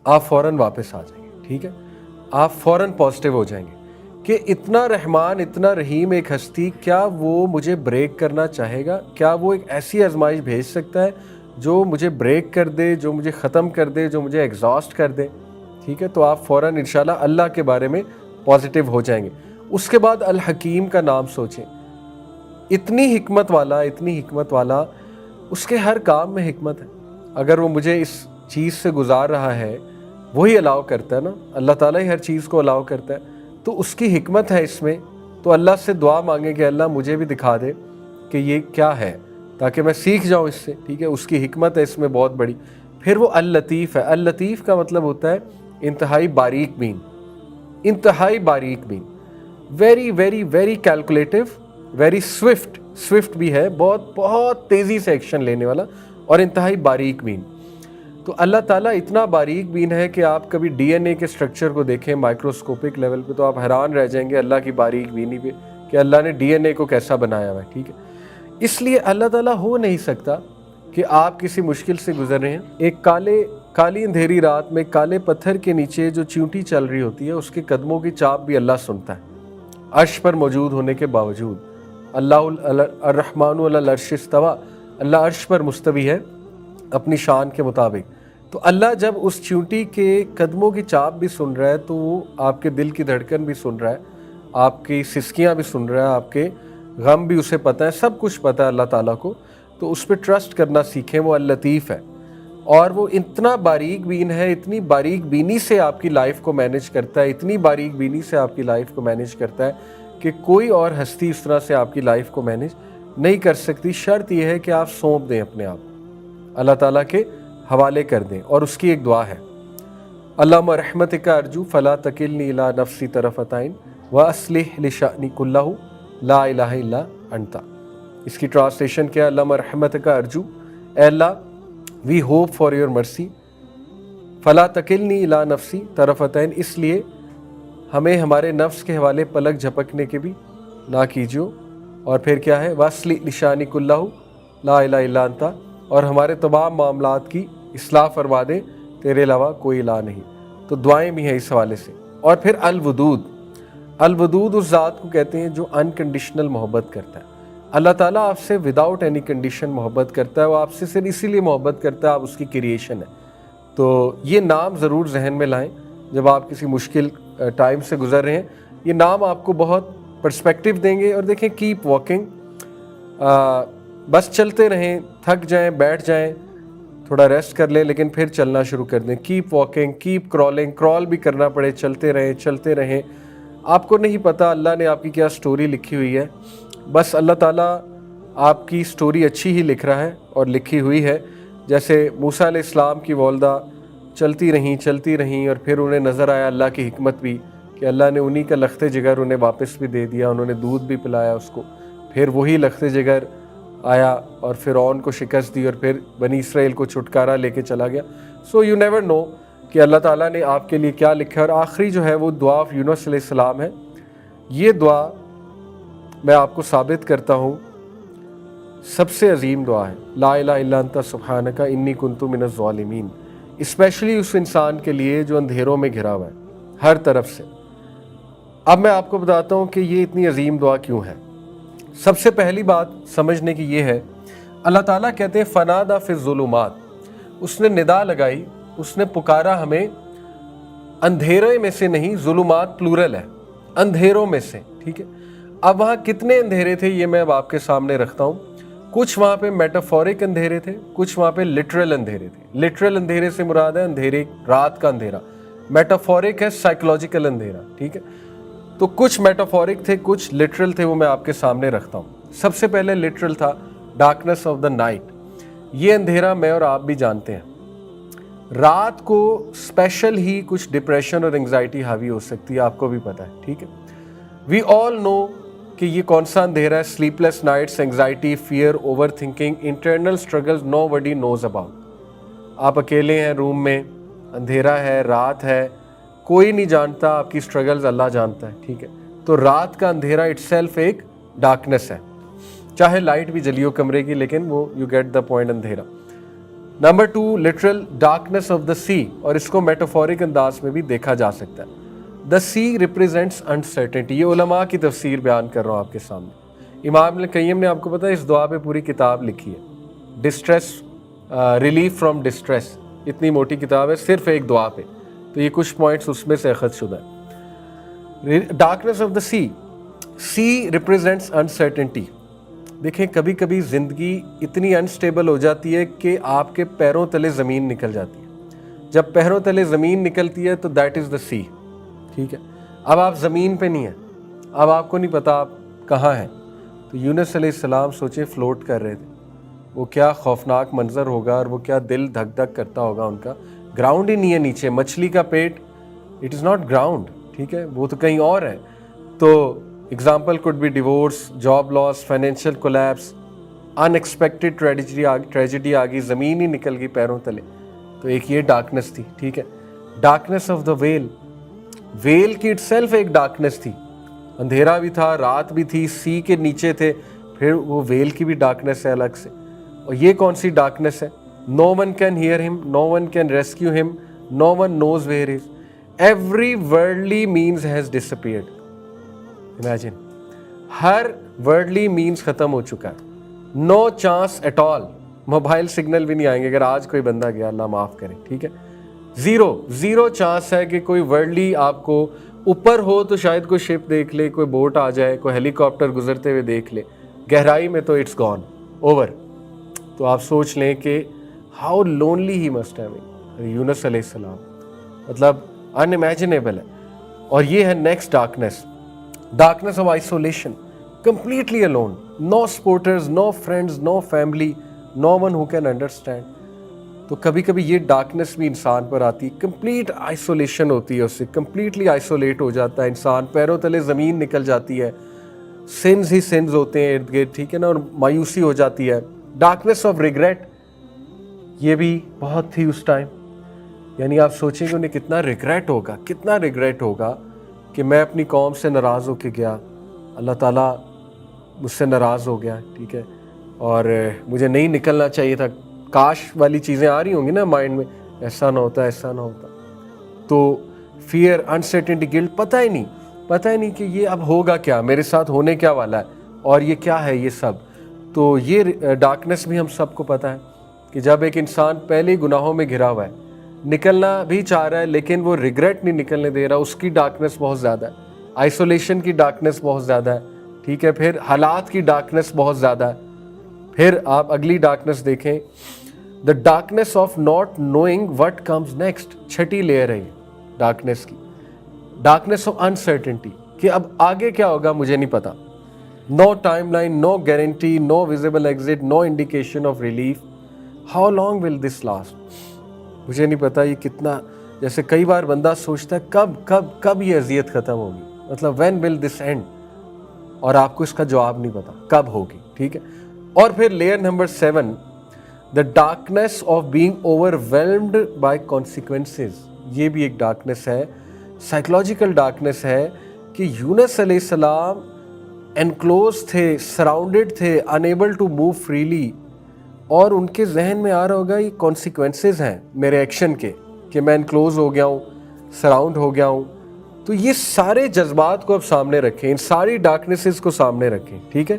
آپ فوراً واپس آ جائیں گے، ٹھیک ہے، آپ فوراً پازیٹیو ہو جائیں گے کہ اتنا رحمان اتنا رحیم ایک ہستی، کیا وہ مجھے بریک کرنا چاہے گا؟ کیا وہ ایک ایسی آزمائش بھیج سکتا ہے جو مجھے بریک کر دے، جو مجھے ختم کر دے، جو مجھے ایگزاسٹ کر دے؟ ٹھیک ہے، تو آپ فوراً انشاءاللہ اللہ کے بارے میں پازیٹیو ہو جائیں گے۔ اس کے بعد الحکیم کا نام سوچیں، اتنی حکمت والا، اس کے ہر کام میں حکمت ہے۔ اگر وہ مجھے اس چیز سے گزار رہا ہے، وہی الاؤ کرتا ہے نا، اللہ تعالیٰ ہی ہر چیز کو الاؤ کرتا ہے، تو اس کی حکمت ہے اس میں۔ تو اللہ سے دعا مانگیں کہ اللہ مجھے بھی دکھا دے کہ یہ کیا ہے، تاکہ میں سیکھ جاؤں اس سے، ٹھیک ہے، اس کی حکمت ہے اس میں بہت بڑی۔ پھر وہ اللطیف ہے، اللطیف کا مطلب ہوتا ہے انتہائی باریک بین، انتہائی باریک بین، very very very calculative, very swift بھی ہے، بہت بہت تیزی سے ایکشن لینے والا، اور انتہائی باریک بین۔ تو اللہ تعالیٰ اتنا باریک بین ہے کہ آپ کبھی ڈی این اے کے سٹرکچر کو دیکھیں مائکروسکوپک لیول پہ، تو آپ حیران رہ جائیں گے اللہ کی باریک بینی پہ کہ اللہ نے ڈی این اے کو کیسا بنایا ہوا ہے، ٹھیک ہے۔ اس لیے اللہ تعالیٰ ہو نہیں سکتا کہ آپ کسی مشکل سے گزر رہے ہیں، ایک کالی اندھیری رات میں کالے پتھر کے نیچے جو چیونٹی چل رہی ہوتی ہے، اس کے قدموں کی چاپ بھی اللہ سنتا ہے، عرش پر موجود ہونے کے باوجود۔ اللہ الرحمن علی العرش استویٰ، اللہ عرش پر مستوی ہے اپنی شان کے مطابق۔ تو اللہ جب اس چیونٹی کے قدموں کی چاپ بھی سن رہا ہے، تو وہ آپ کے دل کی دھڑکن بھی سن رہا ہے، آپ کی سسکیاں بھی سن رہا ہے، آپ کے غم بھی اسے پتہ ہے، سب کچھ پتہ ہے اللہ تعالیٰ کو۔ تو اس پہ ٹرسٹ کرنا سیکھیں، وہ اللطیف ہے، اور وہ اتنا باریک بین ہے، اتنی باریک بینی سے آپ کی لائف کو مینیج کرتا ہے، اتنی باریک بینی سے آپ کی لائف کو مینیج کرتا ہے کہ کوئی اور ہستی اس طرح سے آپ کی لائف کو مینیج نہیں کر سکتی۔ شرط یہ ہے کہ آپ سونپ دیں اپنے آپ، اللہ تعالیٰ کے حوالے کر دیں۔ اور اس کی ایک دعا ہے، اللہم رحمتک ارجو فلا تکلنی الی نفسی طرفۃ عین واصلح لشأنی کلہ لا الہ الا انت۔ اس کی ٹرانسلیشن کیا ہے؟ اللہم رحمتک ارجو، اے اللہ وی ہوپ فار یور مرسی، فلا تکلنی الی نفسی طرفۃ عین، اس لیے ہمیں ہمارے نفس کے حوالے پلک جھپکنے کے بھی نہ کیجیو۔ اور پھر کیا ہے؟ واصلح لشأنی کلہ لا الہ الا انت، اور ہمارے تمام معاملات کی اصلاح فرما دے، تیرے علاوہ کوئی الہ نہیں۔ تو دعائیں بھی ہیں اس حوالے سے۔ اور پھر الودود، الودود اس ذات کو کہتے ہیں جو انکنڈیشنل محبت کرتا ہے۔ اللہ تعالیٰ آپ سے وداؤٹ اینی کنڈیشن محبت کرتا ہے، وہ آپ سے صرف اسی لیے محبت کرتا ہے، آپ اس کی کریشن ہے۔ تو یہ نام ضرور ذہن میں لائیں جب آپ کسی مشکل ٹائم سے گزر رہے ہیں، یہ نام آپ کو بہت پرسپیکٹیو دیں گے۔ اور دیکھیں، کیپ واکنگ، بس چلتے رہیں، تھک جائیں بیٹھ جائیں، تھوڑا ریسٹ کر لیں، لیکن پھر چلنا شروع کر دیں۔ کیپ واکنگ، کیپ کرالنگ، کرال بھی کرنا پڑے، چلتے رہیں۔ آپ کو نہیں پتہ اللہ نے آپ کی کیا سٹوری لکھی ہوئی ہے، بس اللہ تعالیٰ آپ کی سٹوری اچھی ہی لکھ رہا ہے اور لکھی ہوئی ہے۔ جیسے موسیٰ علیہ السلام کی والدہ چلتی رہیں اور پھر انہیں نظر آیا اللہ کی حکمت بھی، کہ اللہ نے انہی کا لخت جگر انہیں واپس بھی دے دیا، انہوں نے دودھ بھی پلایا اس کو، پھر وہی لخت جگر آیا اور فرعون کو شکست دی، اور پھر بنی اسرائیل کو چھٹکارا لے کے چلا گیا۔ سو یو نیور نو کہ اللہ تعالیٰ نے آپ کے لیے کیا لکھا ہے۔ اور آخری جو ہے وہ دعا یونس علیہ السلام ہے۔ یہ دعا میں آپ کو ثابت کرتا ہوں سب سے عظیم دعا ہے، لا الہ الا انت سبحانک انی کنت من الظالمین، اسپیشلی اس انسان کے لیے جو اندھیروں میں گھرا ہوا ہے ہر طرف سے۔ اب میں آپ کو بتاتا ہوں کہ یہ اتنی عظیم دعا کیوں ہے۔ سب سے پہلی بات سمجھنے کی یہ ہے، اللہ تعالیٰ کہتے ہیں فنادیٰ فی الظلمات، اس نے ندا لگائی، اس نے پکارا ہمیں اندھیرے میں سے، نہیں، ظلمات پلورل ہے، اندھیروں میں سے، ٹھیک ہے۔ اب وہاں کتنے اندھیرے تھے یہ میں اب آپ کے سامنے رکھتا ہوں۔ کچھ وہاں پہ میٹافورک اندھیرے تھے، کچھ وہاں پہ لٹرل اندھیرے تھے۔ لٹرل اندھیرے سے مراد ہے اندھیرے رات کا اندھیرا، میٹافورک ہے سائیکولوجیکل اندھیرا، ٹھیک ہے۔ تو کچھ میٹافورک تھے، کچھ لٹرل تھے، وہ میں آپ کے سامنے رکھتا ہوں۔ سب سے پہلے لٹرل تھا ڈارکنیس آف دا نائٹ۔ یہ اندھیرا میں اور آپ بھی جانتے ہیں، رات کو اسپیشل ہی کچھ ڈپریشن اور انگزائٹی حاوی ہو سکتی ہے، آپ کو بھی پتہ ہے، ٹھیک ہے۔ وی آل نو کہ یہ کون سا اندھیرا ہے، sleepless nights, anxiety, fear, overthinking, internal struggles nobody knows about. آپ اکیلے ہیں روم میں، اندھیرا ہے، رات ہے، کوئی نہیں جانتا آپ کی اسٹرگلز، اللہ جانتا ہے، ٹھیک ہے۔ تو رات کا اندھیرا اٹ سیلف ایک ڈارکنیس ہے، چاہے لائٹ بھی جلی ہو کمرے کی، لیکن وہ یو گیٹ دا پوائنٹ، اندھیرا۔ Number 2 literal darkness of the sea, اور اس کو میٹافورک انداز میں بھی دیکھا جا سکتا ہے. دا سی ریپریزینٹس انسرٹنٹی. یہ علماء کی تفسیر بیان کر رہا ہوں آپ کے سامنے. امام ابن القیم نے آپ کو پتہ ہے اس دعا پہ پوری کتاب لکھی ہے, ڈسٹریس ریلیف فرام ڈسٹریس, اتنی موٹی کتاب ہے صرف ایک دعا پہ. تو یہ کچھ پوائنٹس اس میں سے اخذ شدہ ہے. Darkness of the sea represents uncertainty. دیکھیں کبھی کبھی زندگی اتنی انسٹیبل ہو جاتی ہے کہ آپ کے پیروں تلے زمین نکل جاتی ہے. جب پیروں تلے زمین نکلتی ہے تو دیٹ از دا سی. ٹھیک ہے, اب آپ زمین پہ نہیں ہیں, اب آپ کو نہیں پتا آپ کہاں ہیں. تو یونس علیہ السلام سوچیں فلوٹ کر رہے تھے, وہ کیا خوفناک منظر ہوگا اور وہ کیا دل دھک دھک کرتا ہوگا ان کا. گراؤنڈ ہی نہیں ہے نیچے, مچھلی کا پیٹ اٹ از ناٹ گراؤنڈ. ٹھیک ہے, وہ تو کہیں اور ہے. تو example could be divorce, job loss, financial collapse, unexpected tragedy آ گئی, زمین ہی نکل گئی پیروں تلے. تو ایک یہ ڈارکنیس تھی. ٹھیک ہے, ڈارکنیس آف دا ویل کی اٹ سیلف ایک ڈارکنیس تھی. اندھیرا بھی تھا, رات بھی تھی, سی کے نیچے تھے, پھر وہ ویل کی بھی ڈارکنیس ہے الگ سے. اور یہ کون سی ڈارکنیس ہے؟ نو ون کین ہیئر ہم, نو ون کین ریسکیو ہم, no one knows where is. Every worldly means has disappeared. Imagine, ہر ورلڈلی مینز ختم ہو چکا ہے. No chance at all. Mobile signal بھی نہیں آئیں گے اگر آج کوئی بندہ گیا, اللہ معاف کرے. ٹھیک ہے, زیرو چانس ہے کہ کوئی ورلڈلی آپ کو اوپر ہو تو شاید کوئی شپ دیکھ لے, کوئی بوٹ آ جائے, کوئی ہیلی کاپٹر گزرتے ہوئے دیکھ لے. گہرائی میں تو اٹس گون اوور. تو آپ سوچ لیں کہ how lonely he must have been. Yunus علیہ السلام مطلب ان امیجنیبل ہے. اور یہ ہے next darkness of isolation, completely alone, no supporters, no friends, no family, no one who can understand. تو کبھی کبھی یہ ڈارکنیس بھی انسان پر آتی ہے, کمپلیٹ آئسولیشن ہوتی ہے, اس سے کمپلیٹلی آئسولیٹ ہو جاتا ہے انسان, پیروں تلے زمین نکل جاتی ہے, سنز ہی سنز ہوتے ہیں ارد گرد. ٹھیک ہے نا, اور مایوسی ہو جاتی ہے. ڈارکنیس آف ریگریٹ, یہ بھی بہت تھی اس ٹائم. یعنی آپ سوچیں کہ انہیں کتنا ریگریٹ ہوگا کہ میں اپنی قوم سے ناراض ہو کے گیا, اللہ تعالیٰ مجھ سے ناراض ہو گیا. ٹھیک ہے, اور مجھے نہیں نکلنا چاہیے تھا. کاش والی چیزیں آ رہی ہوں گی نا مائنڈ میں, ایسا نہ ہوتا. تو فیئر, انسرٹنٹی, گلٹ, پتہ ہی نہیں کہ یہ اب ہوگا کیا, میرے ساتھ ہونے کیا والا ہے, اور یہ کیا ہے یہ سب. تو یہ ڈارکنیس بھی ہم سب کو پتہ ہے کہ جب ایک انسان پہلے ہی گناہوں میں گھرا ہوا ہے, نکلنا بھی چاہ رہا ہے لیکن وہ ریگریٹ نہیں نکلنے دے رہا, اس کی ڈارکنیس بہت زیادہ ہے. آئسولیشن کی ڈارکنیس بہت زیادہ ہے. ٹھیک ہے, پھر حالات کی ڈارکنیس بہت زیادہ ہے. پھر آپ اگلی ڈارکنیس دیکھیں, the darkness of not knowing what comes next. چھٹی لیئر ہے ڈارکنیس کی, ڈارکنیس آف انسرٹنٹی, کہ اب آگے کیا ہوگا مجھے نہیں پتا. No timeline, no guarantee, no visible exit, no indication of relief. How long will this last, مجھے نہیں پتا یہ کتنا. جیسے کئی بار بندہ سوچتا ہے کب یہ اذیت ختم ہوگی, مطلب وین ول دس اینڈ, اور آپ کو اس کا جواب نہیں پتا کب ہوگی. ٹھیک ہے, اور پھر layer number 7, the darkness of being over whelmed by consequences. یہ بھی ایک ڈارکنیس ہے, سائیکولوجیکل ڈارکنیس ہے کہ یونس علیہ السلام انکلوز تھے, سراؤنڈڈ تھے, انیبل ٹو موو فریلی, اور ان کے ذہن میں آ رہا ہوگا یہ کانسیکوینسز ہیں میرے ایکشن کے, کہ میں انکلوز ہو گیا ہوں, سراؤنڈ ہو گیا ہوں. تو یہ سارے جذبات کو اب سامنے رکھیں, ان ساری ڈارکنیسز کو سامنے رکھیں. ٹھیک ہے,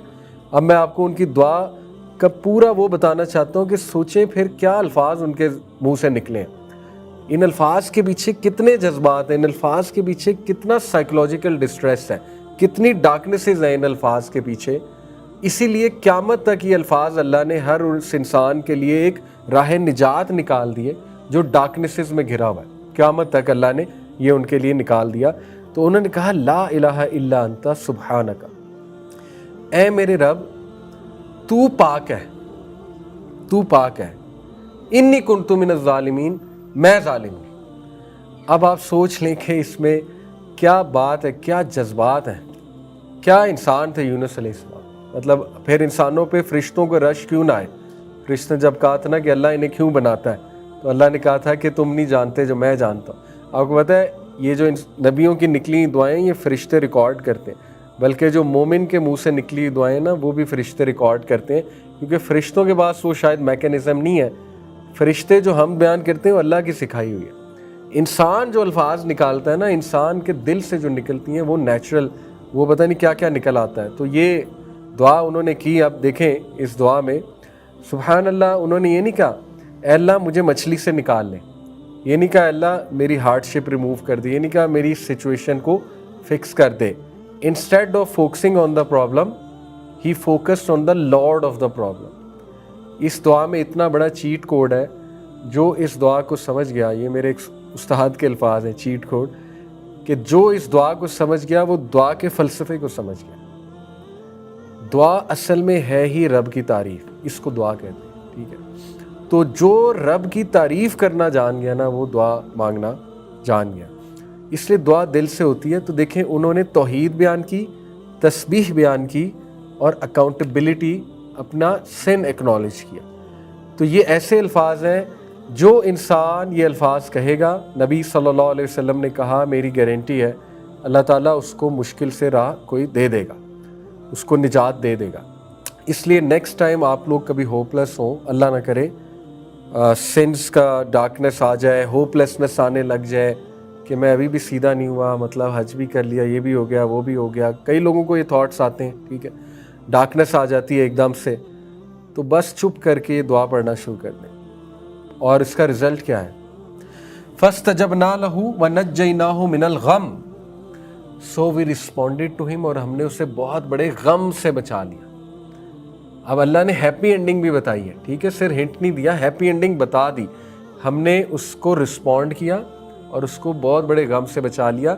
اب میں آپ کو ان کی دعا کا پورا وہ بتانا چاہتا ہوں کہ سوچیں پھر کیا الفاظ ان کے منہ سے نکلے ہیں. ان الفاظ کے پیچھے کتنے جذبات ہیں, ان الفاظ کے پیچھے کتنا سائیکولوجیکل ڈسٹریس ہے, کتنی ڈارکنیسز ہیں ان الفاظ کے پیچھے. اسی لیے قیامت تک یہ الفاظ اللہ نے ہر اس انسان کے لیے ایک راہ نجات نکال دیے جو ڈارکنیسز میں گھرا ہوا ہے. قیامت تک اللہ نے یہ ان کے لیے نکال دیا. تو انہوں نے کہا لا الہ الا انت سبحانک, اے میرے رب تو پاک ہے, انی کنت من الظالمین, میں ظالم ہوں. اب آپ سوچ لیں کہ اس میں کیا بات ہے, کیا جذبات ہیں, کیا انسان تھے یونس علیہ السلام. مطلب پھر انسانوں پہ فرشتوں کو رش کیوں نہ آئے. فرشتوں نے جب کہا تھا نا کہ اللہ انہیں کیوں بناتا ہے, تو اللہ نے کہا تھا کہ تم نہیں جانتے جو میں جانتا ہوں. آپ کو پتہ ہے یہ جو نبیوں کی نکلی دعائیں یہ فرشتے ریکارڈ کرتے ہیں, بلکہ جو مومن کے منہ سے نکلی دعائیں نا وہ بھی فرشتے ریکارڈ کرتے ہیں, کیونکہ فرشتوں کے پاس وہ شاید میکینزم نہیں ہے فرشتے جو ہم بیان کرتے ہیں وہ اللہ کی سکھائی ہوئی ہے. انسان جو الفاظ نکالتا ہے نا، انسان کے دل سے جو نکلتی ہیں وہ نیچرل، وہ پتہ نہیں کیا کیا نکل آتا ہے. تو یہ دعا انہوں نے کی. اب دیکھیں اس دعا میں سبحان اللہ، انہوں نے یہ نہیں کہا اے اللہ مجھے مچھلی سے نکال لیں، یہ نہیں کہا اللہ میری ہارڈ شپ ریموو کر دے، یہ نہیں کہا میری سچویشن کو فکس کر دے. Instead of focusing on the problem he focused on the lord of the problem. اس دعا میں اتنا بڑا چیٹ کوڈ ہے. جو اس دعا کو سمجھ گیا، یہ میرے ایک استاد کے الفاظ ہیں چیٹ کوڈ، کہ جو اس دعا کو سمجھ گیا وہ دعا کے فلسفے کو سمجھ گیا. دعا اصل میں ہے ہی رب کی تعریف، اس کو دعا کہتے ہیں. ٹھیک ہے، تو جو رب کی تعریف کرنا جان گیا نا وہ دعا مانگنا جان گیا. اس لیے دعا دل سے ہوتی ہے. تو دیکھیں انہوں نے توحید بیان کی، تسبیح بیان کی اور اکاؤنٹیبلٹی، اپنا سن ایکنالج کیا. تو یہ ایسے الفاظ ہیں جو انسان یہ الفاظ کہے گا، نبی صلی اللہ علیہ وسلم نے کہا میری گارنٹی ہے اللہ تعالیٰ اس کو مشکل سے راہ کوئی دے دے گا، اس کو نجات دے دے گا. اس لیے نیکسٹ ٹائم آپ لوگ کبھی ہوپلیس ہوں، اللہ نہ کرے سنس کا ڈارکنیس آ جائے، ہوپلیسنس آنے لگ جائے کہ میں ابھی بھی سیدھا نہیں ہوا، مطلب حج بھی کر لیا، یہ بھی ہو گیا وہ بھی ہو گیا. کئی لوگوں کو یہ تھاٹس آتے ہیں. ٹھیک ہے، ڈارکنیس آ جاتی ہے ایک دم سے، تو بس چپ کر کے یہ دعا پڑھنا شروع کر دیں. اور اس کا رزلٹ کیا ہے؟ فَاسْتَجَبْنَا لَهُ وَنَجَّيْنَاهُ مِنَ الْغَمِّ. So we responded to him، اور ہم نے اسے بہت بڑے غم سے بچا لیا. اب اللہ نے ہیپی اینڈنگ بھی بتائی ہے. ٹھیک ہے، صرف ہنٹ نہیں دیا، ہیپی اینڈنگ بتا دی. ہم نے اس کو رسپونڈ کیا اور اس کو بہت بڑے غم سے بچا لیا.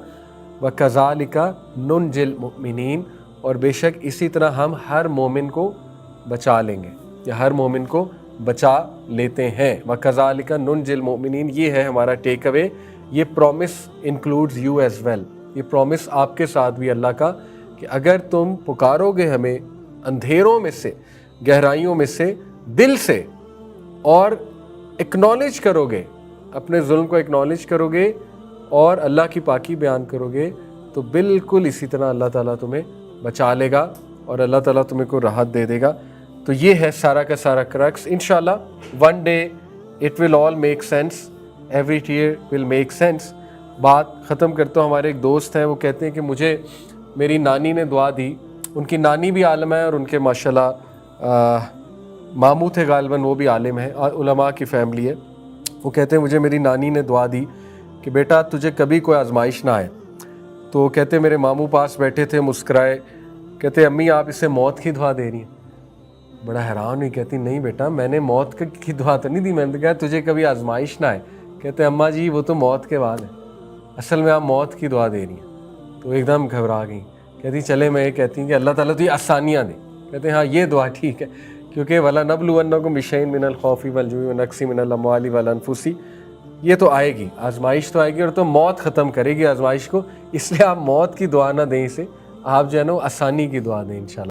وَكَذَلِكَ نُنْجِي الْمُؤْمِنِينَ، اور بے شک اسی طرح ہم ہر مومن کو بچا لیں گے، یا ہر مومن کو بچا لیتے ہیں. وَكَذَلِكَ نُنْجِي الْمُؤْمِنِينَ، یہ ہے ہمارا ٹیک اوے. یہ promise includes you as well. یہ پرومس آپ کے ساتھ بھی اللہ کا، کہ اگر تم پکارو گے ہمیں اندھیروں میں سے، گہرائیوں میں سے، دل سے، اور اکنالج کرو گے، اپنے ظلم کو اکنالج کرو گے اور اللہ کی پاکی بیان کرو گے، تو بالکل اسی طرح اللہ تعالیٰ تمہیں بچا لے گا اور اللہ تعالیٰ تمہیں کو راحت دے دے گا. تو یہ ہے سارا کا سارا کرکس. انشاءاللہ one day it will all make sense, every tear will make sense. بات ختم کرتا ہوں. ہمارے ایک دوست ہیں، وہ کہتے ہیں کہ مجھے میری نانی نے دعا دی. ان کی نانی بھی عالم ہے اور ان کے ماشاءاللہ ماموں تھے غالباً، وہ بھی عالم ہیں، علماء کی فیملی ہے. وہ کہتے ہیں مجھے میری نانی نے دعا دی کہ بیٹا تجھے کبھی کوئی آزمائش نہ آئے. تو کہتے میرے ماموں پاس بیٹھے تھے، مسکرائے، کہتے امی آپ اسے موت کی دعا دے رہی ہیں. بڑا حیران ہوئی، کہتی نہیں بیٹا میں نے موت کی دعا تو نہیں دی، میں نے کہا تجھے کبھی آزمائش نہ آئے. کہتے اماں جی وہ تو موت کے بعد ہے، اصل میں آپ موت کی دعا دے رہی ہیں. تو ایک دم گھبرا گئیں. کہتی چلے میں یہ کہتی ہوں کہ اللہ تعالیٰ تو یہ آسانیاں دے. کہتے ہیں ہاں یہ دعا ٹھیک ہے، کیونکہ وَلَنَبْلُوَنَّكُمْ بِشَيْءٍ مِّنَ الْخَوْفِ وَالْجُوعِ وَنَقْصٍ مِّنَ الْأَمْوَالِ وَالْأَنفُسِ. یہ تو آئے گی، آزمائش تو آئے گی، اور تو موت ختم کرے گی آزمائش کو. اس لیے آپ موت کی دعا نہ دیں اسے، آپ جو ہے نا آسانی کی دعا دیں انشاءاللہ.